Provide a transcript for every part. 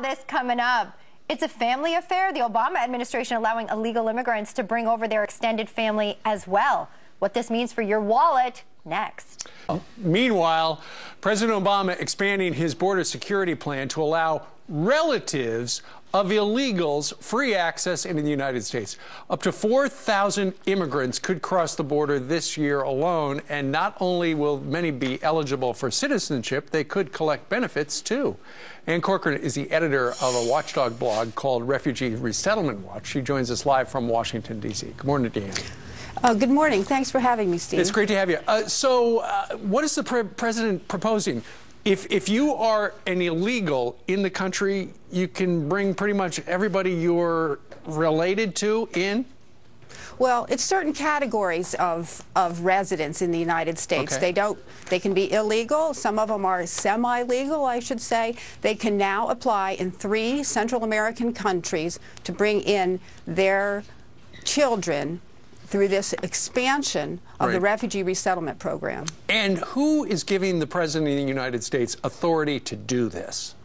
This coming up. It's a family affair. The Obama administration allowing illegal immigrants to bring over their extended family as well. What this means for your wallet, next. Meanwhile, President Obama expanding his border security plan to allow relatives of illegals free access into the United States. Up to 4,000 immigrants could cross the border this year alone, and not only will many be eligible for citizenship, they could collect benefits too. Ann Corcoran is the editor of a watchdog blog called Refugee Resettlement Watch. She joins us live from Washington, D.C. Good morning, Deanne. Good morning. Thanks for having me, Steve. It's great to have you. What is the president proposing? If you are an illegal in the country, you can bring pretty much everybody you're related to in? Well, it's certain categories of residents in the United States. Okay. They can be illegal. Some of them are semi-legal, I should say. They can now apply in 3 Central American countries to bring in their children through this expansion of the Refugee Resettlement Program. And who is giving the President of the United States authority to do this?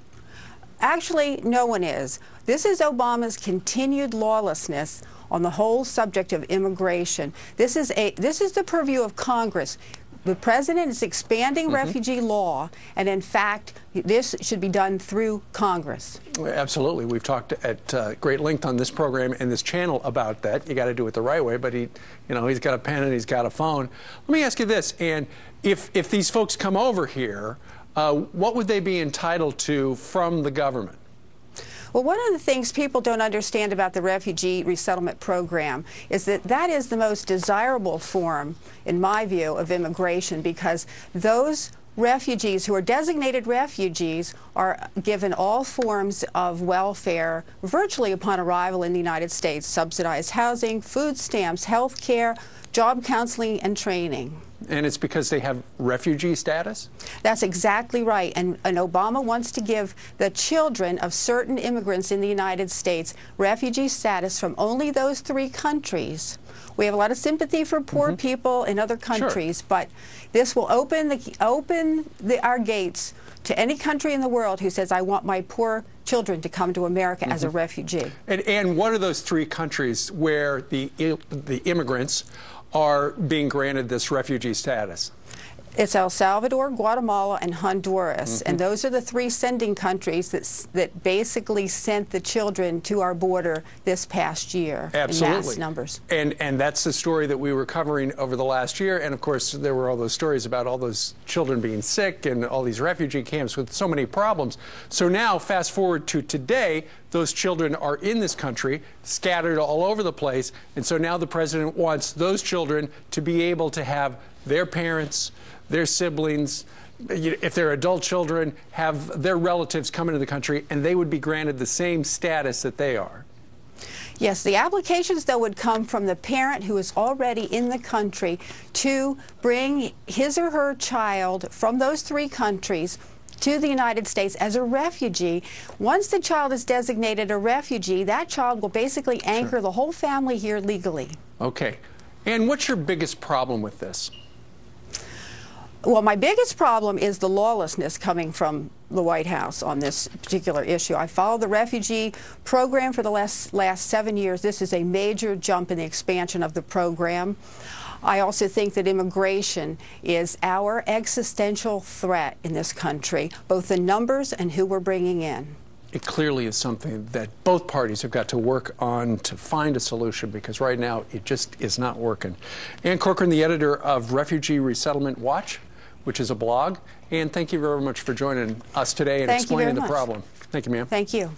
Actually, no one is. This is Obama's continued lawlessness on the whole subject of immigration. This is the purview of Congress. The President is expanding refugee law, and in fact, this should be done through Congress. Absolutely. We've talked at great length on this program and this channel about that. You got to do it the right way, but he's got a pen and he's got a phone. Let me ask you this, and if these folks come over here, what would they be entitled to from the government? Well, one of the things people don't understand about the Refugee Resettlement Program is that that is the most desirable form, in my view, of immigration, because those refugees who are designated refugees are given all forms of welfare virtually upon arrival in the United States: subsidized housing, food stamps, health care, job counseling, and training. And it's because they have refugee status? That's exactly right. And Obama wants to give the children of certain immigrants in the United States refugee status from only those 3 countries. We have a lot of sympathy for poor people in other countries, but this will open our gates to any country in the world who says, I want my poor children to come to America as a refugee. And what are those 3 countries where the immigrants are being granted this refugee status? It's El Salvador, Guatemala, and Honduras, and those are the 3 sending countries that basically sent the children to our border this past year. Absolutely. In mass numbers. And that's the story that we were covering over the last year, and of course there were all those stories about all those children being sick and all these refugee camps with so many problems. So now, fast forward to today, those children are in this country, scattered all over the place, and so now the President wants those children to be able to have their parents, their siblings, if they're adult children, have their relatives come into the country, and they would be granted the same status that they are. Yes, the applications, though, would come from the parent who is already in the country to bring his or her child from those 3 countries to the United States as a refugee. Once the child is designated a refugee, that child will basically anchor the whole family here legally. Okay. And what's your biggest problem with this? Well, my biggest problem is the lawlessness coming from the White House on this particular issue. I followed the refugee program for the last 7 years. This is a major jump in the expansion of the program. I also think that immigration is our existential threat in this country, both the numbers and who we're bringing in. It clearly is something that both parties have got to work on to find a solution, because right now it just is not working. Ann Corcoran, the editor of Refugee Resettlement Watch, which is a blog. And thank you very much for joining us today and explaining the problem. Thank you, ma'am. Thank you.